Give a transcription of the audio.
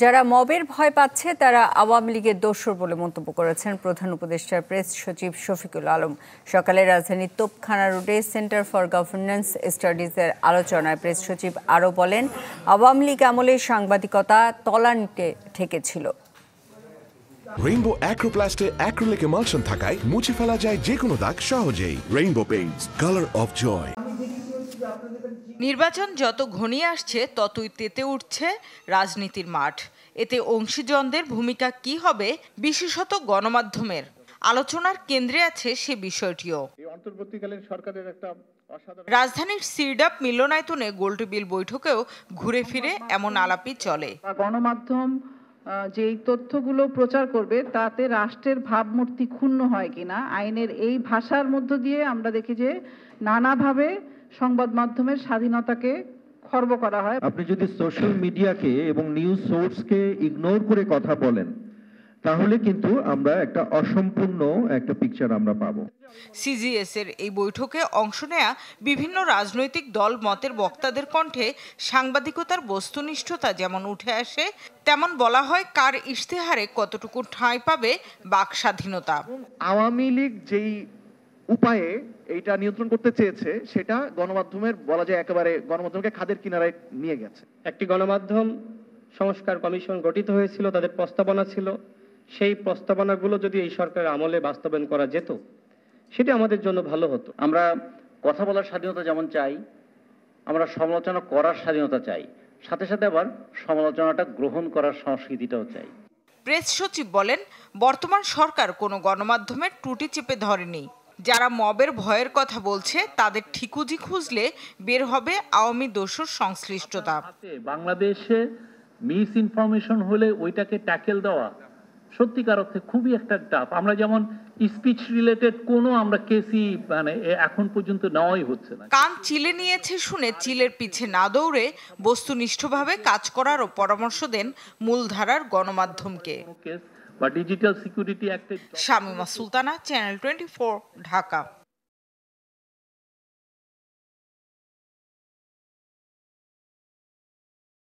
যারা মবের ভয় পাচ্ছে তারা আওয়ামী লীগের দোসর বলে মন্তব্য করেছেন প্রধান উপদেষ্টার প্রেস সচিব শফিকুল আলম। সকালে রাজধানীর তোপখানা রোডে সেন্টার ফর গভর্নেন্স স্টাডিজের আলোচনায় প্রেস সচিব আরও বলেন, আওয়ামী লীগ আমলে সাংবাদিকতা তলানিতে ঠেকেছিল। রেইনবো অ্যাক্রোপ্লাস্টে অ্যাক্রিলিক এমালশন থাকায় মুছে ফেলা যায় যে কোনো দাগ সহজেই। Rainbow paints, colour of joy. নির্বাচন যত ঘনিয়ে আসছে ততই তেতে উঠছে রাজনীতির মাঠ। এতে অংশীজনদের ভূমিকা কি হবে, বিশেষত গণমাধ্যমের আলোচনার কেন্দ্রে আছে সে বিষয়টিও। রাজধানীর সিরডাপ মিলনায়তনে গোলটেবিল বৈঠকেও ঘুরে ফিরে এমন আলাপই চলে। গণমাধ্যম যেই তথ্যগুলো প্রচার করবে তাতে রাষ্ট্রের ভাবমূর্তি ক্ষুণ্ণ হয় কিনা, আইনের এই ভাষার মধ্য দিয়ে আমরা দেখি যে নানাভাবে সংবাদ মাধ্যমের স্বাধীনতাকে খর্ব করা হয়। আপনি যদি সোশ্যাল মিডিয়াকে এবং নিউজ সোর্সকে ইগনোর করে কথা বলেন তাহলে কিন্তু আমরা একটা অসম্পূর্ণ একটা পিকচার আমরা পাবো। সিজিএস এর এই বৈঠকে অংশ নেয়া বিভিন্ন রাজনৈতিক দল মতের বক্তাদের কণ্ঠে সাংবাদিকতার বস্তুনিষ্ঠতা যেমন উঠে আসে, তেমন বলা হয় কার ইশতেহারে কতটুকু ঠাঁই পাবে বাক স্বাধীনতা। আওয়ামী লীগ যেই উপায়ে এইটা নিয়ন্ত্রণ করতে চেয়েছে সেটা গণমাধ্যমের বলা যায় একেবারে গণমাধ্যমকে খাদের কিনারায় নিয়ে গেছে। একটি গণমাধ্যম সংস্কার কমিশন গঠিত হয়েছিল, তাদের প্রস্তাবনা ছিল। সেই প্রস্তাবনাগুলো যদি এই সরকারের আমলে বাস্তবায়ন করা যেত সেটা আমাদের জন্য ভালো হতো। আমরা কথা বলার স্বাধীনতা যেমন চাই, আমরা সমালোচনা করার স্বাধীনতা চাই, সাথে সাথে আবার সমালোচনাটা গ্রহণ করার সংস্কৃতিটাও চাই। প্রেস সচিব বলেন, বর্তমান সরকার কোনো গণমাধ্যমের ত্রুটি চেপে ধরেনি। যারা মবের ভয়ের কথা বলছে তাদের ঠিকুজি খুঁজলে বের হবে আওয়ামী দোসর সংশ্লিষ্টতা। বাংলাদেশে মিস ইনফরমেশন হলে ওইটাকে ট্যাকেল দেওয়া সত্যিকার অর্থে খুবই একটা টাফ। আমরা যেমন স্পিচ রিলেটেড কোনো আমরা কেসই মানে এখন পর্যন্ত নেওয়াই হচ্ছে না। কান চিলে নিয়েছে শুনে চিলের পিছে না দৌড়ে বস্তুনিষ্ঠভাবে কাজ করারও পরামর্শ দেন মূলধারার গণমাধ্যমকে। বা ডিজিটাল সিকিউরিটি অ্যাক্টে। শামীমা সুলতানা, চ্যানেল 24, ঢাকা।